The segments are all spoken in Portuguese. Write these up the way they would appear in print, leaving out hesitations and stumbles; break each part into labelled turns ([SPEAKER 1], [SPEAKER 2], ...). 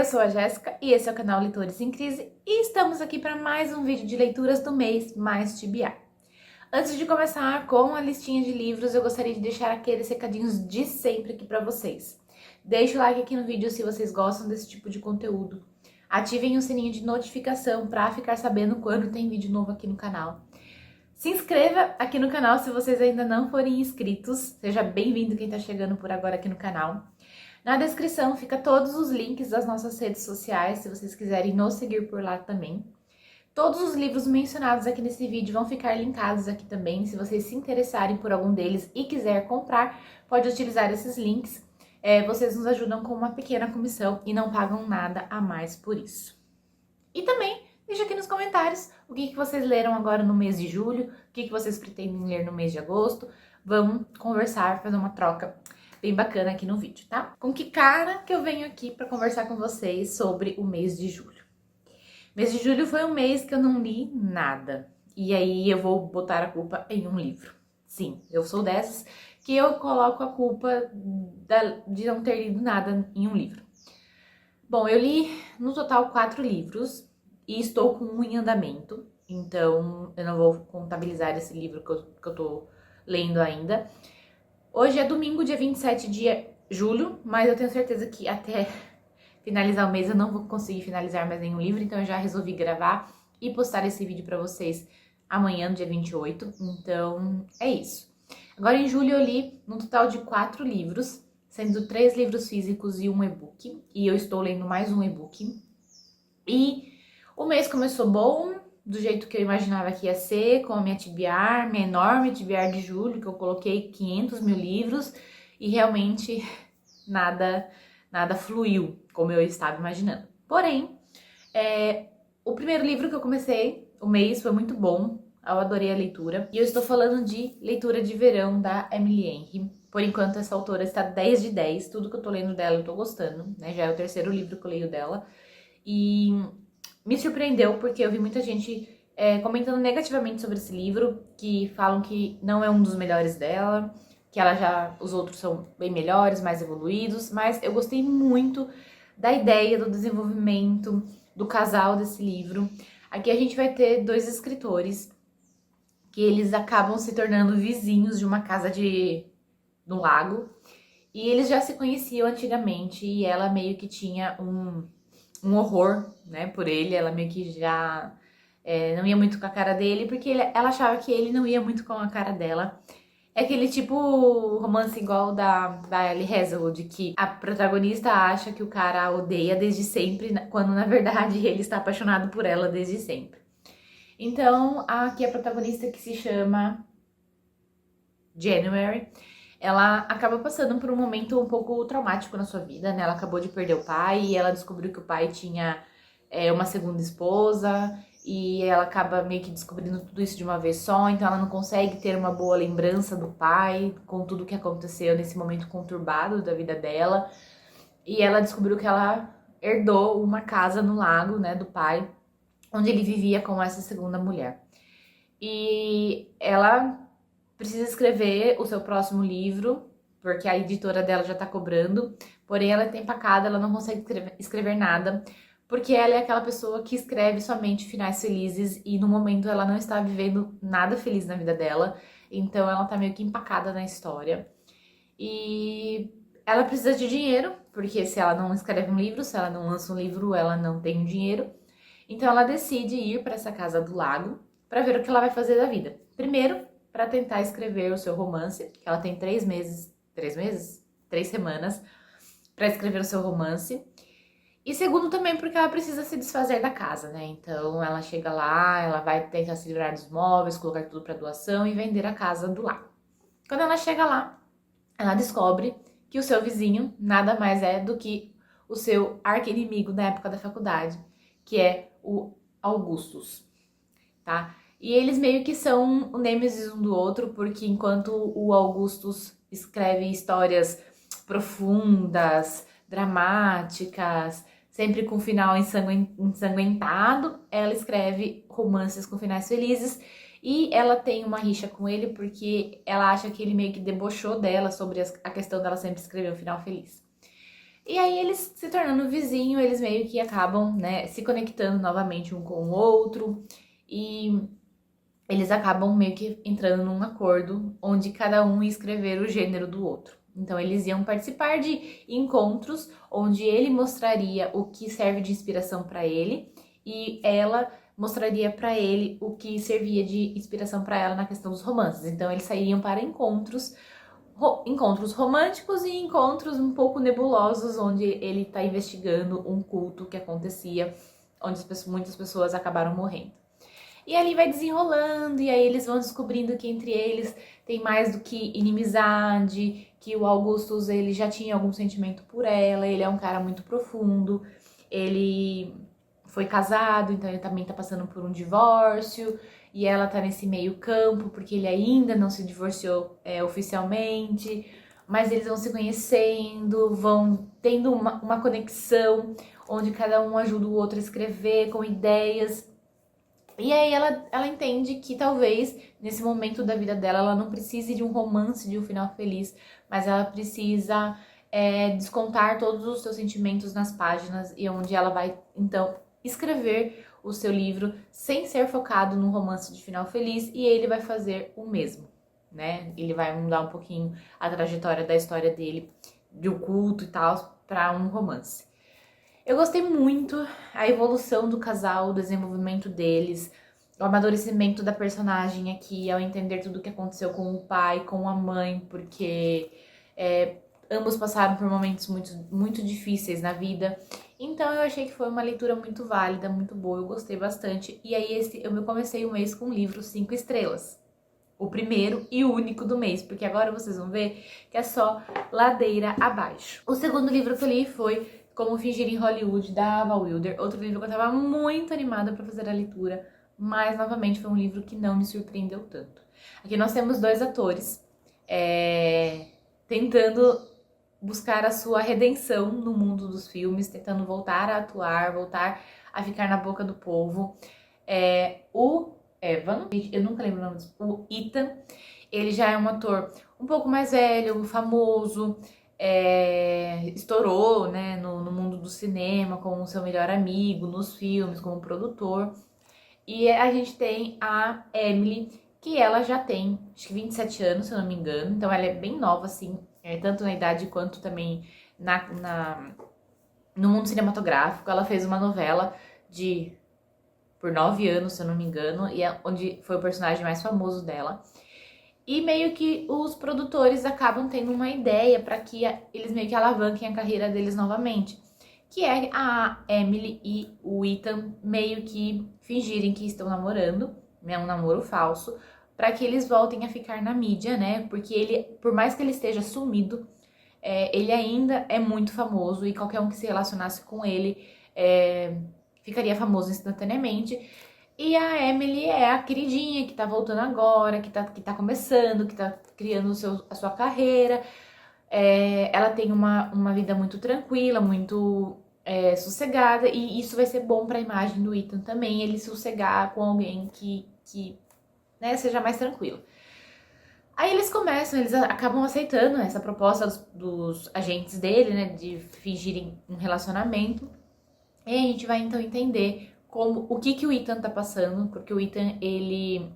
[SPEAKER 1] eu sou a Jéssica e esse é o canal Leitores em Crise e estamos aqui para mais um vídeo de leituras do mês mais TBR. Antes de começar com a listinha de livros, eu gostaria de deixar aqueles recadinhos de sempre aqui para vocês. Deixe o like aqui no vídeo se vocês gostam desse tipo de conteúdo. Ativem o sininho de notificação para ficar sabendo quando tem vídeo novo aqui no canal. Se inscreva aqui no canal se vocês ainda não forem inscritos. Seja bem-vindo quem está chegando por agora aqui no canal. Na descrição fica todos os links das nossas redes sociais, se vocês quiserem nos seguir por lá também. Todos os livros mencionados aqui nesse vídeo vão ficar linkados aqui também. Se vocês se interessarem por algum deles e quiser comprar, pode utilizar esses links. Vocês nos ajudam com uma pequena comissão e não pagam nada a mais por isso. E também deixa aqui nos comentários o que vocês leram agora no mês de julho, o que vocês pretendem ler no mês de agosto. Vamos conversar, fazer uma troca bem bacana aqui no vídeo, tá? Com que cara que eu venho aqui para conversar com vocês sobre o mês de julho. Mês de julho foi um mês que eu não li nada. E aí eu vou botar a culpa em um livro. Sim, eu sou dessas que eu coloco a culpa de não ter lido nada em um livro. Bom, eu li no total 4 livros e estou com um em andamento. Então eu não vou contabilizar esse livro que eu tô lendo ainda. Hoje é domingo, dia 27 de julho, mas eu tenho certeza que até finalizar o mês eu não vou conseguir finalizar mais nenhum livro, então eu já resolvi gravar e postar esse vídeo pra vocês amanhã, no dia 28, então é isso. Agora em julho eu li no total de 4 livros, sendo 3 livros físicos e um e-book, e eu estou lendo mais um e-book. E o mês começou bom, do jeito que eu imaginava que ia ser, com a minha TBR, minha enorme TBR de julho, que eu coloquei 500 mil livros, e realmente nada fluiu como eu estava imaginando. Porém, o primeiro livro que eu comecei, o mês, foi muito bom, eu adorei a leitura, e eu estou falando de Leitura de Verão, da Emily Henry. Por enquanto, essa autora está 10 de 10, tudo que eu tô lendo dela eu tô gostando, né, já é o 3º livro que eu leio dela, e me surpreendeu porque eu vi muita gente comentando negativamente sobre esse livro, que falam que não é um dos melhores dela, que os outros são bem melhores, mais evoluídos, mas eu gostei muito da ideia, do desenvolvimento, do casal desse livro. Aqui a gente vai ter 2 escritores que eles acabam se tornando vizinhos de uma casa no lago, e eles já se conheciam antigamente, e ela meio que tinha um horror, né, por ele. Ela meio que já não ia muito com a cara dele, porque ela achava que ele não ia muito com a cara dela. É aquele tipo romance igual da Ellie Hazelwood, que a protagonista acha que o cara a odeia desde sempre, quando na verdade ele está apaixonado por ela desde sempre. Então, aqui a protagonista, que se chama January, ela acaba passando por um momento um pouco traumático na sua vida, né? Ela acabou de perder o pai e ela descobriu que o pai tinha uma segunda esposa, e ela acaba meio que descobrindo tudo isso de uma vez só, então ela não consegue ter uma boa lembrança do pai, com tudo que aconteceu nesse momento conturbado da vida dela. E ela descobriu que ela herdou uma casa no lago, né, do pai, onde ele vivia com essa segunda mulher. E ela precisa escrever o seu próximo livro, porque a editora dela já tá cobrando, porém ela tá empacada, ela não consegue escrever nada, porque ela é aquela pessoa que escreve somente finais felizes, e no momento ela não está vivendo nada feliz na vida dela, então ela tá meio que empacada na história. E ela precisa de dinheiro, porque se ela não escreve um livro, se ela não lança um livro, ela não tem dinheiro. Então ela decide ir para essa casa do lago para ver o que ela vai fazer da vida. Primeiro, para tentar escrever o seu romance, que ela tem 3 semanas para escrever o seu romance. E segundo também porque ela precisa se desfazer da casa, né? Então ela chega lá, ela vai tentar se livrar dos móveis, colocar tudo para doação e vender a casa do lago. Quando ela chega lá, ela descobre que o seu vizinho nada mais é do que o seu arqui-inimigo na época da faculdade, que é o Augustus, tá? E eles meio que são o nêmesis um do outro, porque enquanto o Augustus escreve histórias profundas, dramáticas, sempre com final ensanguentado, ela escreve romances com finais felizes. E ela tem uma rixa com ele porque ela acha que ele meio que debochou dela sobre a questão dela sempre escrever um final feliz. E aí eles se tornando vizinho, eles meio que acabam, né, se conectando novamente um com o outro e eles acabam meio que entrando num acordo onde cada um ia escrever o gênero do outro. Então eles iam participar de encontros onde ele mostraria o que serve de inspiração para ele e ela mostraria para ele o que servia de inspiração para ela na questão dos romances. Então eles sairiam para encontros românticos e encontros um pouco nebulosos, onde ele está investigando um culto que acontecia, onde muitas pessoas acabaram morrendo. E ali vai desenrolando, e aí eles vão descobrindo que entre eles tem mais do que inimizade, que o Augustus ele já tinha algum sentimento por ela, ele é um cara muito profundo, ele foi casado, então ele também tá passando por um divórcio, e ela tá nesse meio campo, porque ele ainda não se divorciou oficialmente, mas eles vão se conhecendo, vão tendo uma conexão, onde cada um ajuda o outro a escrever com ideias. E aí ela entende que talvez nesse momento da vida dela ela não precise de um romance, de um final feliz, mas ela precisa descontar todos os seus sentimentos nas páginas e onde ela vai então escrever o seu livro sem ser focado no romance de final feliz e ele vai fazer o mesmo, né? Ele vai mudar um pouquinho a trajetória da história dele, de um culto e tal, para um romance. Eu gostei muito a evolução do casal, o desenvolvimento deles, o amadurecimento da personagem aqui, ao entender tudo o que aconteceu com o pai, com a mãe, porque ambos passaram por momentos muito difíceis na vida. Então eu achei que foi uma leitura muito válida, muito boa, eu gostei bastante. E aí eu comecei o mês com o livro 5 estrelas. O primeiro e único do mês, porque agora vocês vão ver que é só ladeira abaixo. O segundo livro que eu li foi Como Fingir em Hollywood, da Ava Wilder. Outro livro que eu tava muito animada pra fazer a leitura, mas novamente foi um livro que não me surpreendeu tanto. Aqui nós temos dois atores tentando buscar a sua redenção no mundo dos filmes, tentando voltar a atuar, voltar a ficar na boca do povo. O Evan, eu nunca lembro o nome disso, o Ethan, ele já é um ator um pouco mais velho, famoso, estourou, né, no mundo do cinema como o seu melhor amigo, nos filmes, como produtor. E a gente tem a Emily, que ela já tem, acho que 27 anos, se eu não me engano, então ela é bem nova, assim, tanto na idade quanto também no mundo cinematográfico. Ela fez uma novela por 9 anos, se eu não me engano, e onde foi o personagem mais famoso dela. E meio que os produtores acabam tendo uma ideia para que eles meio que alavanquem a carreira deles novamente, que é a Emily e o Ethan meio que fingirem que estão namorando, né, um namoro falso, para que eles voltem a ficar na mídia, né? Porque ele, por mais que ele esteja sumido, ele ainda é muito famoso e qualquer um que se relacionasse com ele ficaria famoso instantaneamente. E a Emily é a queridinha que tá voltando agora, que tá começando, que tá criando a sua carreira. Ela tem uma vida muito tranquila, muito sossegada, e isso vai ser bom pra imagem do Ethan também, ele sossegar com alguém que né, seja mais tranquilo. Aí eles acabam aceitando essa proposta dos agentes dele, né, de fingirem um relacionamento. E a gente vai então entender o que o Ethan tá passando, porque o Ethan, ele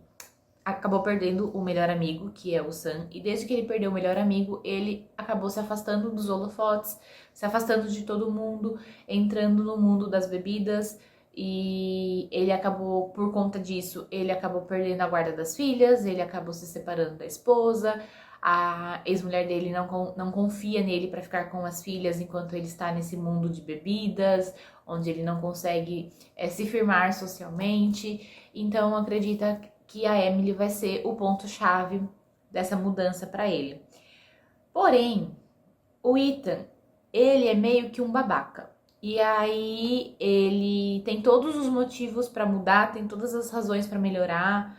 [SPEAKER 1] acabou perdendo o melhor amigo, que é o Sam, e desde que ele perdeu o melhor amigo, ele acabou se afastando dos holofotes, se afastando de todo mundo, entrando no mundo das bebidas, e ele acabou, por conta disso, ele acabou perdendo a guarda das filhas, ele acabou se separando da esposa, a ex-mulher dele não confia nele para ficar com as filhas enquanto ele está nesse mundo de bebidas, onde ele não consegue se firmar socialmente. Então acredita que a Emily vai ser o ponto-chave dessa mudança para ele. Porém, o Ethan, ele é meio que um babaca. E aí ele tem todos os motivos para mudar, tem todas as razões para melhorar,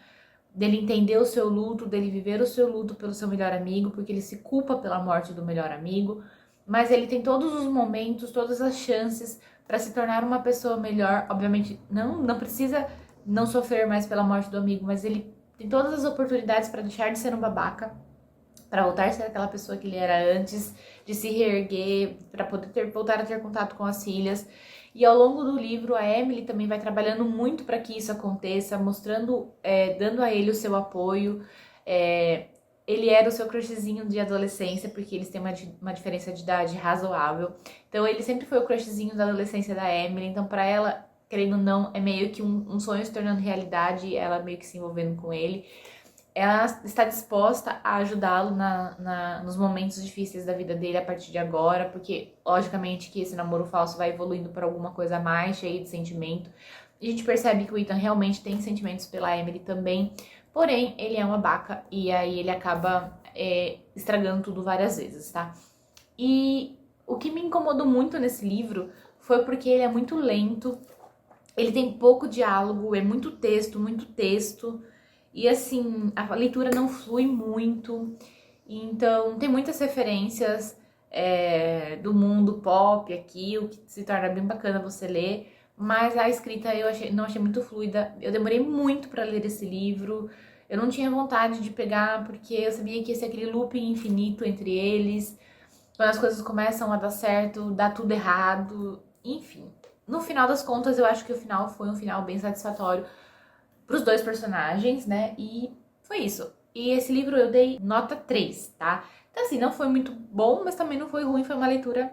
[SPEAKER 1] dele entender o seu luto, dele viver o seu luto pelo seu melhor amigo, porque ele se culpa pela morte do melhor amigo, mas ele tem todos os momentos, todas as chances para se tornar uma pessoa melhor. Obviamente, não precisa não sofrer mais pela morte do amigo, mas ele tem todas as oportunidades para deixar de ser um babaca, para voltar a ser aquela pessoa que ele era antes, de se reerguer, para poder voltar a ter contato com as filhas. E ao longo do livro, a Emily também vai trabalhando muito para que isso aconteça, mostrando, dando a ele o seu apoio. Ele era o seu crushzinho de adolescência, porque eles têm uma diferença de idade razoável. Então ele sempre foi o crushzinho da adolescência da Emily. Então para ela, querendo ou não, é meio que um sonho se tornando realidade, ela meio que se envolvendo com ele. Ela está disposta a ajudá-lo nos momentos difíceis da vida dele a partir de agora, porque logicamente que esse namoro falso vai evoluindo para alguma coisa a mais, cheio de sentimento. E a gente percebe que o Ethan realmente tem sentimentos pela Emily também, porém ele é uma baca e aí ele acaba estragando tudo várias vezes, tá? E o que me incomodou muito nesse livro foi porque ele é muito lento, ele tem pouco diálogo, é muito texto. E assim, a leitura não flui muito, então tem muitas referências do mundo pop aqui, o que se torna bem bacana você ler, mas a escrita não achei muito fluida. Eu demorei muito para ler esse livro, eu não tinha vontade de pegar, porque eu sabia que ia ser aquele looping infinito entre eles, quando as coisas começam a dar certo, dá tudo errado, enfim. No final das contas, eu acho que o final foi um final bem satisfatório pros dois personagens, né? E foi isso. E esse livro eu dei nota 3, tá? Então assim, não foi muito bom, mas também não foi ruim, foi uma leitura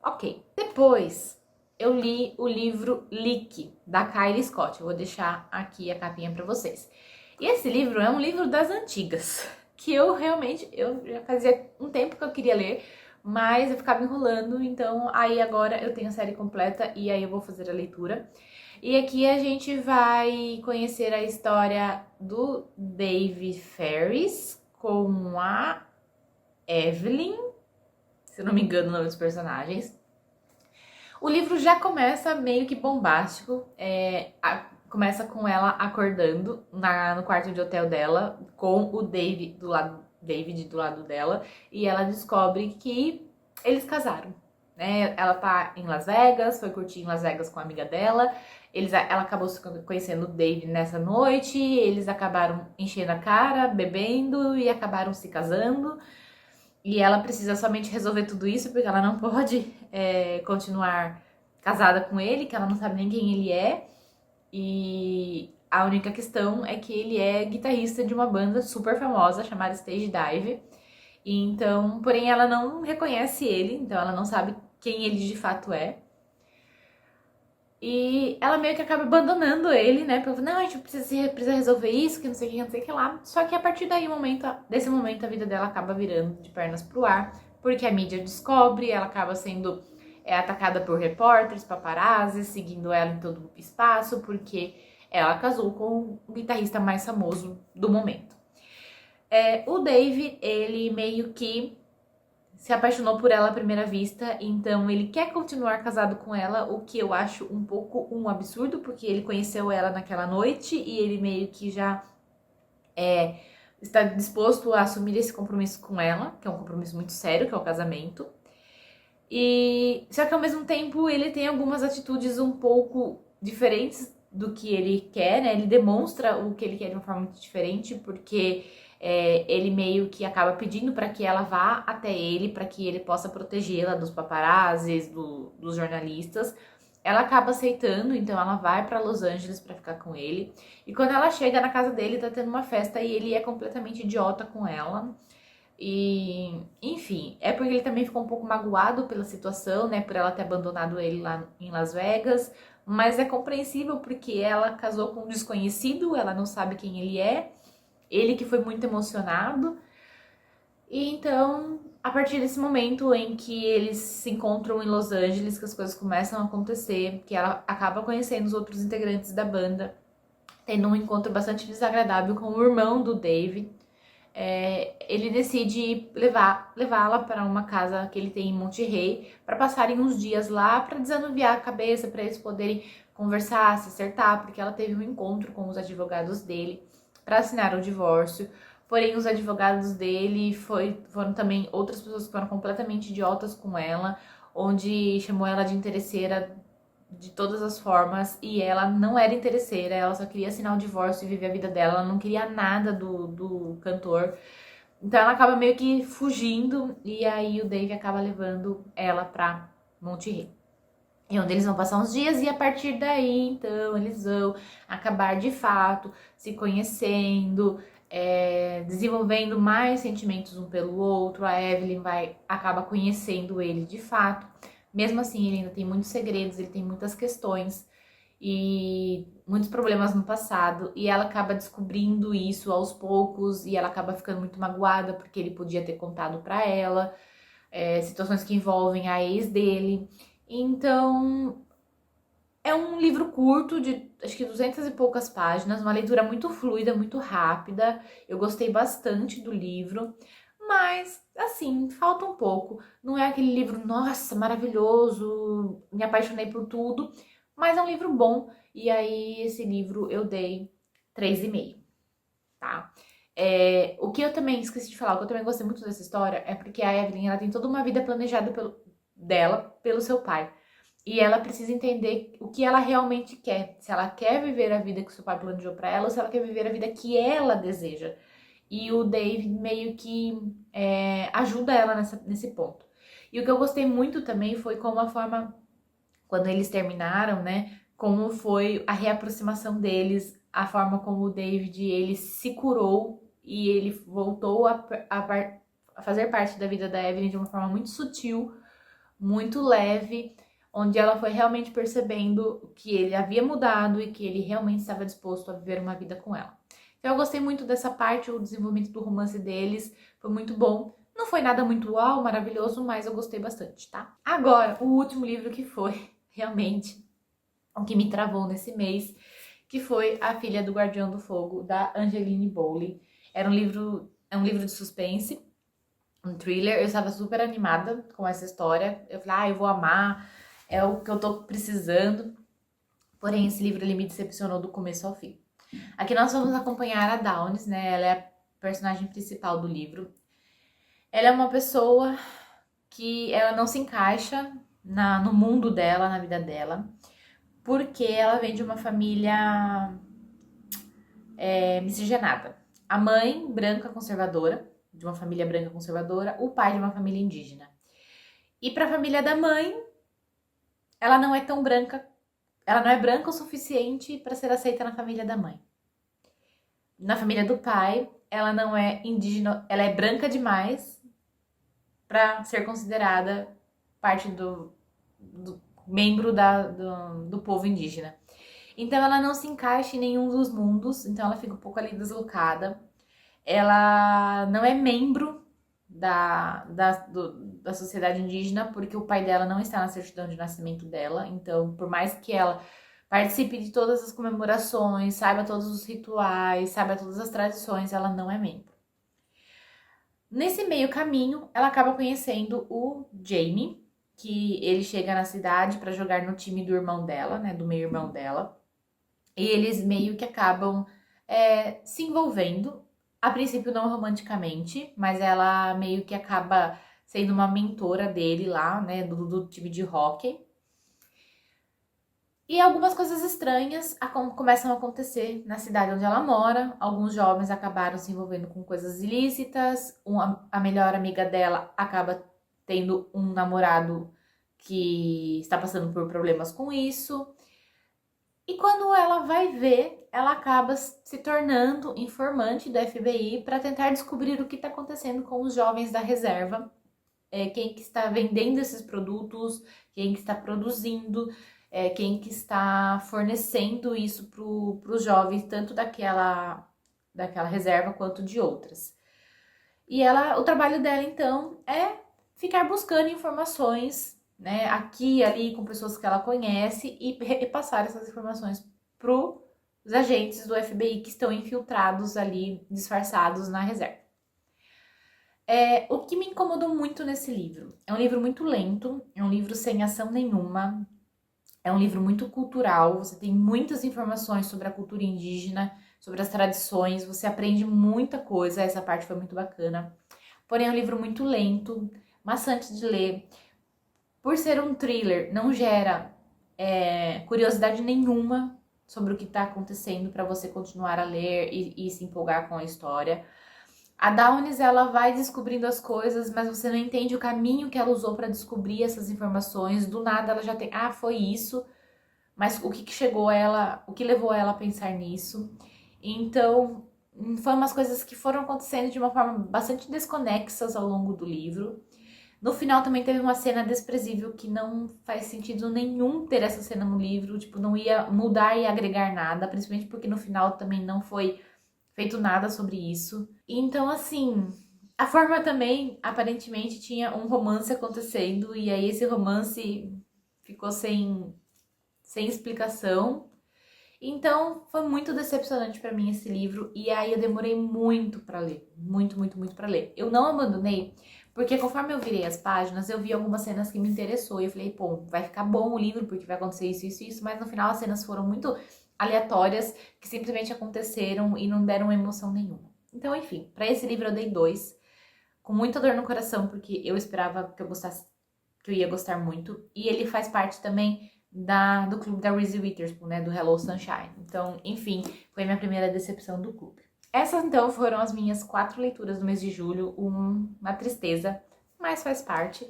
[SPEAKER 1] ok. Depois, eu li o livro Leak, da Kylie Scott. Eu vou deixar aqui a capinha pra vocês. E esse livro é um livro das antigas, que eu já fazia um tempo que eu queria ler, mas eu ficava enrolando, então aí agora eu tenho a série completa e aí eu vou fazer a leitura. E aqui a gente vai conhecer a história do Dave Ferris com a Evelyn, se eu não me engano o nome dos personagens. O livro já começa meio que bombástico, começa com ela acordando no quarto de hotel dela, com o David do lado dela, e ela descobre que eles casaram. Né? Ela tá em Las Vegas, foi curtir em Las Vegas com a amiga dela, ela acabou conhecendo o Dave nessa noite, eles acabaram enchendo a cara, bebendo e acabaram se casando. E ela precisa somente resolver tudo isso porque ela não pode continuar casada com ele, que ela não sabe nem quem ele é. E a única questão é que ele é guitarrista de uma banda super famosa chamada Stage Dive. E então, porém, ela não reconhece ele, então ela não sabe quem ele de fato é. E ela meio que acaba abandonando ele, né? Porque não, a gente precisa resolver isso, que não sei o que, não sei o que lá. Só que a partir desse momento, a vida dela acaba virando de pernas pro ar, porque a mídia descobre, ela acaba sendo atacada por repórteres, paparazzi, seguindo ela em todo o espaço, porque ela casou com o guitarrista mais famoso do momento. O Dave, ele meio que se apaixonou por ela à primeira vista, então ele quer continuar casado com ela, o que eu acho um pouco um absurdo, porque ele conheceu ela naquela noite e ele meio que já está disposto a assumir esse compromisso com ela, que é um compromisso muito sério, que é o casamento. E só que ao mesmo tempo ele tem algumas atitudes um pouco diferentes do que ele quer, né? Ele demonstra o que ele quer de uma forma muito diferente, porque ele meio que acaba pedindo para que ela vá até ele, para que ele possa protegê-la dos paparazzis, dos jornalistas. Ela acaba aceitando, então ela vai para Los Angeles para ficar com ele. E quando ela chega na casa dele, tá tendo uma festa e ele é completamente idiota com ela. E, enfim, é porque ele também ficou um pouco magoado pela situação, né, por ela ter abandonado ele lá em Las Vegas, mas é compreensível porque ela casou com um desconhecido, ela não sabe quem ele é, ele que foi muito emocionado. E então, a partir desse momento em que eles se encontram em Los Angeles, que as coisas começam a acontecer, que ela acaba conhecendo os outros integrantes da banda, tendo um encontro bastante desagradável com o irmão do Dave, ele decide levá-la para uma casa que ele tem em Monterrey para passarem uns dias lá para desanuviar a cabeça, para eles poderem conversar, se acertar, porque ela teve um encontro com os advogados dele para assinar o divórcio. Porém, os advogados dele foram também outras pessoas que foram completamente idiotas com ela, onde chamou ela de interesseira de todas as formas, e ela não era interesseira, ela só queria assinar o divórcio e viver a vida dela, ela não queria nada do cantor. Então ela acaba meio que fugindo e aí o Dave acaba levando ela pra Monte Rei. E onde eles vão passar uns dias e a partir daí, então, eles vão acabar de fato se conhecendo, desenvolvendo mais sentimentos um pelo outro. A Evelyn acaba conhecendo ele de fato. Mesmo assim, ele ainda tem muitos segredos, ele tem muitas questões e muitos problemas no passado. E ela acaba descobrindo isso aos poucos e ela acaba ficando muito magoada porque ele podia ter contado pra ela, situações que envolvem a ex dele. Então, é um livro curto, de acho que 200 e poucas páginas, uma leitura muito fluida, muito rápida. Eu gostei bastante do livro, mas, assim, falta um pouco. Não é aquele livro, nossa, maravilhoso, me apaixonei por tudo, mas é um livro bom. E aí, esse livro eu dei 3,5, tá? O que eu também esqueci de falar, o que eu também gostei muito dessa história é porque a Evelyn, ela tem toda uma vida planejada pelo seu pai. E ela precisa entender o que ela realmente quer. Se ela quer viver a vida que seu pai planejou pra ela ou se ela quer viver a vida que ela deseja. E o Dave meio que ajuda ela nesse ponto. E o que eu gostei muito também foi como a forma, quando eles terminaram, né? Como foi a reaproximação deles, a forma como o David, ele se curou e ele voltou a fazer parte da vida da Evelyn de uma forma muito sutil, muito leve, onde ela foi realmente percebendo que ele havia mudado e que ele realmente estava disposto a viver uma vida com ela. Então eu gostei muito dessa parte, o desenvolvimento do romance deles foi muito bom. Não foi nada muito uau, maravilhoso, mas eu gostei bastante, tá? Agora, o último livro que foi realmente o que me travou nesse mês, que foi A Filha do Guardião do Fogo, da Angeline Boulley. É um livro de suspense, um thriller. Eu estava super animada com essa história. Eu falei, eu vou amar, é o que eu tô precisando. Porém, esse livro ele me decepcionou do começo ao fim. Aqui nós vamos acompanhar a Downes, né? Ela é a personagem principal do livro. Ela é uma pessoa que ela não se encaixa no mundo dela, na vida dela, porque ela vem de uma família miscigenada. A mãe, branca conservadora, de uma família branca conservadora, o pai de uma família indígena. E para a família da mãe, ela não é tão branca, ela não é branca o suficiente para ser aceita na família da mãe. Na família do pai, ela não é indígena, ela é branca demais para ser considerada parte do membro do povo indígena. Então ela não se encaixa em nenhum dos mundos, então ela fica um pouco ali deslocada. Ela não é membro da sociedade indígena, porque o pai dela não está na certidão de nascimento dela. Então, por mais que ela participe de todas as comemorações, saiba todos os rituais, saiba todas as tradições, ela não é membro. Nesse meio caminho, ela acaba conhecendo o Jamie, que ele chega na cidade para jogar no time do irmão dela, né, do meio-irmão dela. E eles meio que acabam se envolvendo, a princípio não romanticamente, mas ela meio que acaba sendo uma mentora dele lá, né, do time de hóquei. E algumas coisas estranhas começam a acontecer na cidade onde ela mora. Alguns jovens acabaram se envolvendo com coisas ilícitas. A melhor amiga dela acaba tendo um namorado que está passando por problemas com isso. E quando ela vai ver, ela acaba se tornando informante do FBI para tentar descobrir o que está acontecendo com os jovens da reserva, quem que está vendendo esses produtos, quem que está produzindo, quem que está fornecendo isso para os jovens, tanto daquela reserva quanto de outras. E o trabalho dela, então, é ficar buscando informações, né, aqui e ali, com pessoas que ela conhece e repassar essas informações para os agentes do FBI que estão infiltrados ali, disfarçados na reserva. O que me incomodou muito nesse livro? É um livro muito lento, é um livro sem ação nenhuma, é um livro muito cultural, você tem muitas informações sobre a cultura indígena, sobre as tradições, você aprende muita coisa, essa parte foi muito bacana. Porém, é um livro muito lento, maçante de ler. Por ser um thriller, não gera curiosidade nenhuma sobre o que está acontecendo para você continuar a ler e se empolgar com a história. A Downes, ela vai descobrindo as coisas, mas você não entende o caminho que ela usou para descobrir essas informações. Do nada ela já tem, foi isso, mas o que chegou ela, o que levou ela a pensar nisso. Então, foi umas coisas que foram acontecendo de uma forma bastante desconexas ao longo do livro. No final também teve uma cena desprezível que não faz sentido nenhum ter essa cena no livro, tipo, não ia mudar e agregar nada, principalmente porque no final também não foi feito nada sobre isso. Então, assim, a forma também, aparentemente, tinha um romance acontecendo, e aí esse romance ficou sem explicação. Então, foi muito decepcionante pra mim esse livro, e aí eu demorei muito pra ler, muito pra ler. Eu não abandonei, porque conforme eu virei as páginas, eu vi algumas cenas que me interessou, e eu falei, pô, vai ficar bom o livro, porque vai acontecer isso, mas no final as cenas foram muito aleatórias, que simplesmente aconteceram e não deram emoção nenhuma. Então, enfim, pra esse livro eu dei 2, com muita dor no coração, porque eu esperava que eu gostasse, que eu ia gostar muito, e ele faz parte também do clube da Reese Witherspoon, né, do Hello Sunshine. Então, enfim, foi a minha primeira decepção do clube. Essas, então, foram as minhas 4 leituras do mês de julho, uma tristeza, mas faz parte.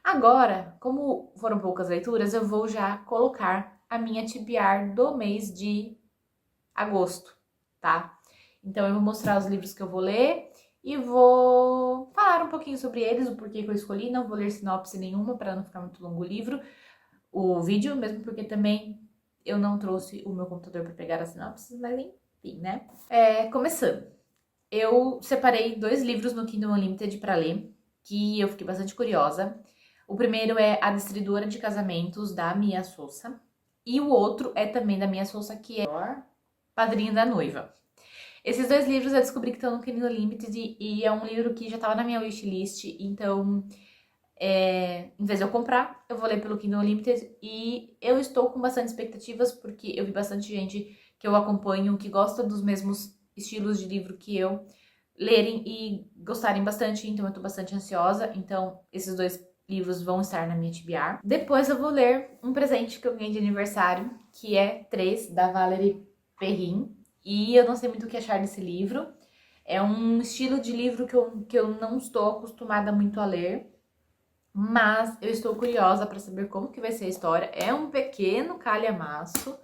[SPEAKER 1] Agora, como foram poucas leituras, eu vou já colocar a minha TBR do mês de agosto, tá? Então, eu vou mostrar os livros que eu vou ler e vou falar um pouquinho sobre eles, o porquê que eu escolhi. Não vou ler sinopse nenhuma para não ficar muito longo o vídeo, mesmo porque também eu não trouxe o meu computador para pegar as sinopses, mas enfim, né? Começando. Eu separei 2 livros no Kindle Unlimited para ler, que eu fiquei bastante curiosa. O primeiro é A Destruidora de Casamentos, da Mia Souza. E o outro é também da Mia Souza, que é Padrinho da Noiva. Esses 2 livros eu descobri que estão no Kindle Unlimited e é um livro que já estava na minha wishlist, então em vez de eu comprar, eu vou ler pelo Kindle Unlimited e eu estou com bastante expectativas porque eu vi bastante gente que eu acompanho que gosta dos mesmos estilos de livro que eu lerem e gostarem bastante, então eu tô bastante ansiosa. Então esses 2 livros vão estar na minha TBR. Depois eu vou ler um presente que eu ganhei de aniversário, que é 3, da Valerie Perrin, e eu não sei muito o que achar desse livro. É um estilo de livro que eu não estou acostumada muito a ler, mas eu estou curiosa para saber como que vai ser a história. É um pequeno calhamaço,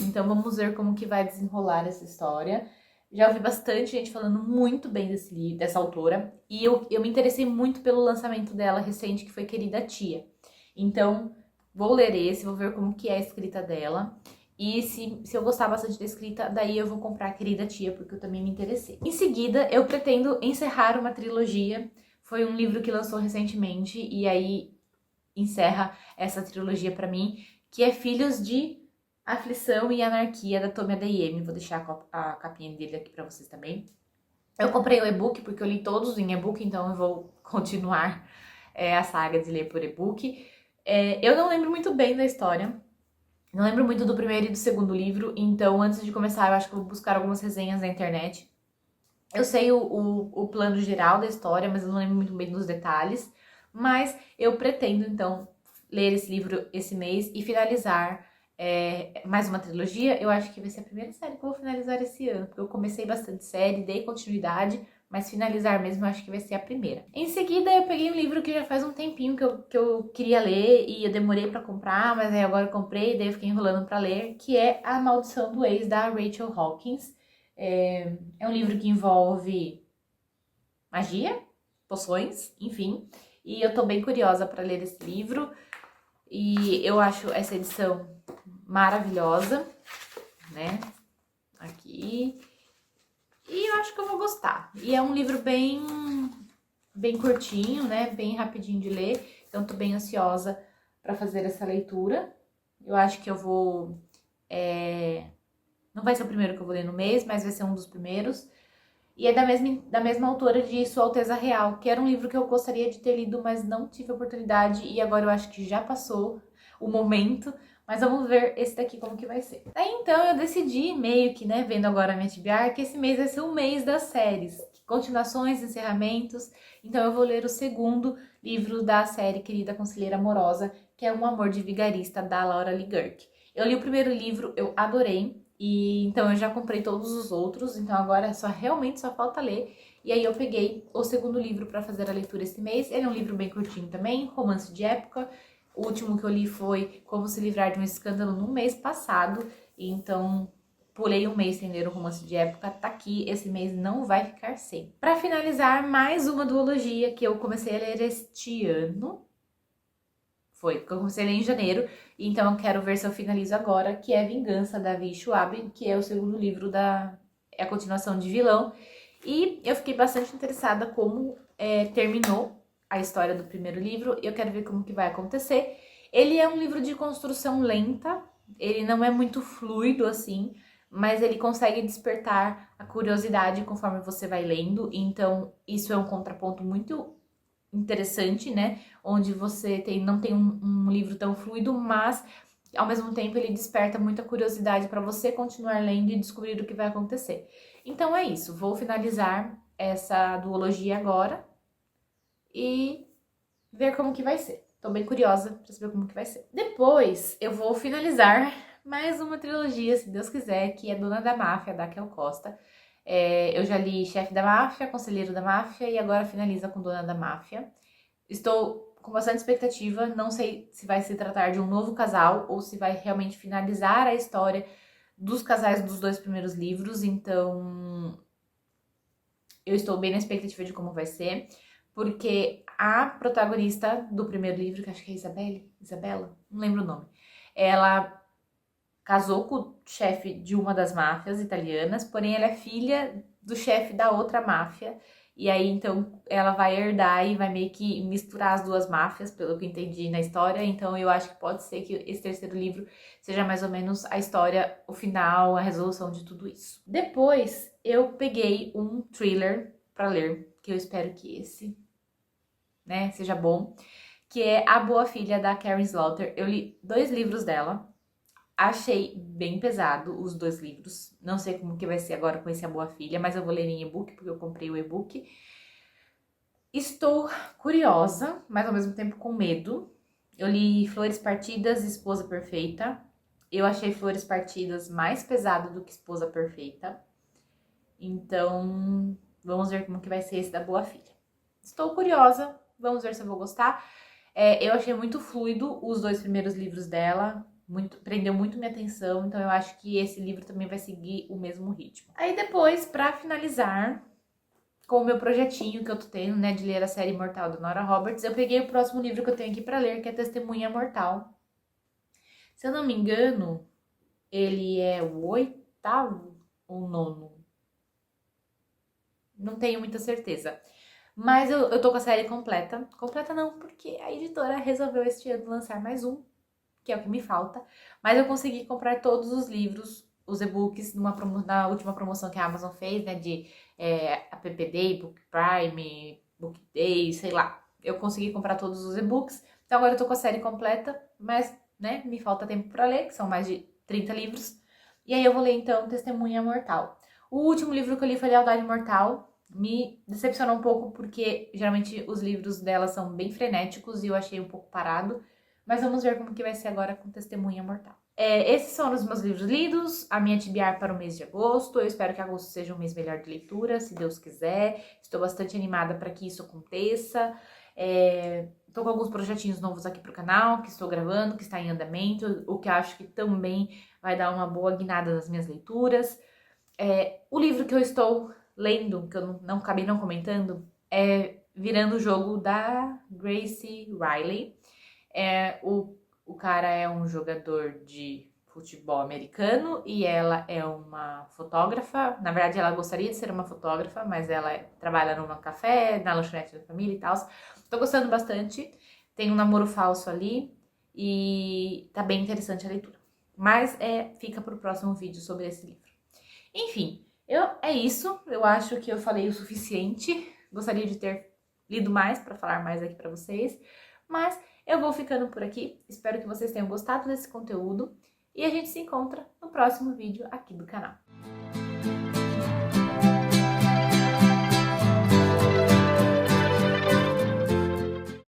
[SPEAKER 1] então vamos ver como que vai desenrolar essa história. Já ouvi bastante gente falando muito bem desse livro, dessa autora, e eu me interessei muito pelo lançamento dela recente, que foi Querida Tia. Então, vou ler esse, vou ver como que é a escrita dela. E se eu gostar bastante da escrita, daí eu vou comprar Querida Tia, porque eu também me interessei. Em seguida, eu pretendo encerrar uma trilogia. Foi um livro que lançou recentemente, e aí encerra essa trilogia pra mim, que é Filhos de Aflição e Anarquia, da Tomi Adeyemi. Vou deixar a capinha dele aqui pra vocês também. Eu comprei o e-book porque eu li todos em e-book, então eu vou continuar a saga de ler por e-book. Eu não lembro muito bem da história, não lembro muito do primeiro e do segundo livro, então antes de começar eu acho que eu vou buscar algumas resenhas na internet. Eu sei o plano geral da história, mas eu não lembro muito bem dos detalhes. Mas eu pretendo, então, ler esse livro esse mês e finalizar mais uma trilogia. Eu acho que vai ser a primeira série que eu vou finalizar esse ano, porque eu comecei bastante série, dei continuidade, mas finalizar mesmo eu acho que vai ser a primeira. Em seguida, eu peguei um livro que já faz um tempinho que eu queria ler e eu demorei pra comprar, mas aí agora eu comprei, daí eu fiquei enrolando pra ler, que é A Maldição do Ex, da Rachel Hawkins. É um livro que envolve magia, poções, enfim. E eu tô bem curiosa para ler esse livro. E eu acho essa edição maravilhosa, né? Aqui. E eu acho que eu vou gostar. E é um livro bem curtinho, né? Bem rapidinho de ler. Então tô bem ansiosa para fazer essa leitura. Eu acho que eu vou... Não vai ser o primeiro que eu vou ler no mês, mas vai ser um dos primeiros. E é da mesma autora de Sua Alteza Real, que era um livro que eu gostaria de ter lido, mas não tive oportunidade. E agora eu acho que já passou o momento. Mas vamos ver esse daqui como que vai ser. Daí então eu decidi, meio que, né, vendo agora a minha TBR, que esse mês vai ser o mês das séries. Continuações, encerramentos. Então eu vou ler o segundo livro da série Querida Conselheira Amorosa, que é Um Amor de Vigarista, da Laura Lee Gurk. Eu li o primeiro livro, eu adorei. E então eu já comprei todos os outros, então agora realmente só falta ler. E aí eu peguei o segundo livro para fazer a leitura esse mês. Ele é um livro bem curtinho também, romance de época. O último que eu li foi Como se livrar de um escândalo no mês passado. Então pulei um mês sem ler o romance de época, tá aqui, esse mês não vai ficar sem. Para finalizar, mais uma duologia que eu comecei a ler este ano. Foi, porque eu comecei a ler em janeiro, então eu quero ver se eu finalizo agora, que é Vingança, da Vi Schwab, que é o segundo livro é a continuação de Vilão. E eu fiquei bastante interessada como terminou a história do primeiro livro, e eu quero ver como que vai acontecer. Ele é um livro de construção lenta, ele não é muito fluido assim, mas ele consegue despertar a curiosidade conforme você vai lendo, então isso é um contraponto muito interessante, né? Onde você não tem um livro tão fluido, mas ao mesmo tempo ele desperta muita curiosidade para você continuar lendo e descobrir o que vai acontecer. Então é isso, vou finalizar essa duologia agora e ver como que vai ser. Tô bem curiosa para saber como que vai ser. Depois eu vou finalizar mais uma trilogia, se Deus quiser, que é Dona da Máfia, da Kel Costa. Eu já li Chefe da Máfia, Conselheiro da Máfia e agora finaliza com Dona da Máfia. Estou com bastante expectativa, não sei se vai se tratar de um novo casal ou se vai realmente finalizar a história dos casais dos dois primeiros livros, então eu estou bem na expectativa de como vai ser, porque a protagonista do primeiro livro, que acho que é Isabela, não lembro o nome, ela casou com o chefe de uma das máfias italianas, porém ela é filha do chefe da outra máfia. E aí, então, ela vai herdar e vai meio que misturar as duas máfias, pelo que eu entendi na história. Então, eu acho que pode ser que esse terceiro livro seja mais ou menos a história, o final, a resolução de tudo isso. Depois, eu peguei um thriller pra ler, que eu espero que esse, né, seja bom, que é A Boa Filha, da Karen Slaughter. Eu li 2 livros dela. Achei bem pesado os 2 livros. Não sei como que vai ser agora com esse A Boa Filha, mas eu vou ler em e-book, porque eu comprei o e-book. Estou curiosa, mas ao mesmo tempo com medo. Eu li Flores Partidas e Esposa Perfeita. Eu achei Flores Partidas mais pesado do que Esposa Perfeita. Então, vamos ver como que vai ser esse da Boa Filha. Estou curiosa, vamos ver se eu vou gostar. Eu achei muito fluido os 2 primeiros livros dela. Prendeu muito minha atenção, então eu acho que esse livro também vai seguir o mesmo ritmo. Aí depois, pra finalizar com o meu projetinho que eu tô tendo, né, de ler a série Imortal da Nora Roberts, eu peguei o próximo livro que eu tenho aqui pra ler, que é Testemunha Mortal. Se eu não me engano, ele é o 8º ou 9º. Não tenho muita certeza. Mas eu tô com a série completa. Completa não, porque a editora resolveu este ano lançar mais um, que é o que me falta, mas eu consegui comprar todos os livros, os e-books, na última promoção que a Amazon fez, né, de App Day, Book Prime, Book Day, sei lá. Eu consegui comprar todos os e-books, então agora eu tô com a série completa, mas, né, me falta tempo pra ler, que são mais de 30 livros, e aí eu vou ler, então, Testemunha Mortal. O último livro que eu li foi Lealdade Mortal. Me decepcionou um pouco, porque geralmente os livros dela são bem frenéticos e eu achei um pouco parado. Mas vamos ver como que vai ser agora com Testemunha Mortal. Esses foram os meus livros lidos, a minha TBR para o mês de agosto. Eu espero que agosto seja um mês melhor de leitura, se Deus quiser. Estou bastante animada para que isso aconteça. Estou com alguns projetinhos novos aqui para o canal, que estou gravando, que está em andamento, o que eu acho que também vai dar uma boa guinada nas minhas leituras. O livro que eu estou lendo, que eu acabei não comentando, é Virando o Jogo, da Gracie Riley. O cara é um jogador de futebol americano e ela é uma fotógrafa. Na verdade, ela gostaria de ser uma fotógrafa, mas ela trabalha num café, na lanchonete da família e tal. Tô gostando bastante. Tem um namoro falso ali e tá bem interessante a leitura. Mas fica pro próximo vídeo sobre esse livro. Enfim, é isso. Eu acho que eu falei o suficiente. Gostaria de ter lido mais para falar mais aqui para vocês, mas eu vou ficando por aqui. Espero que vocês tenham gostado desse conteúdo e a gente se encontra no próximo vídeo aqui do canal.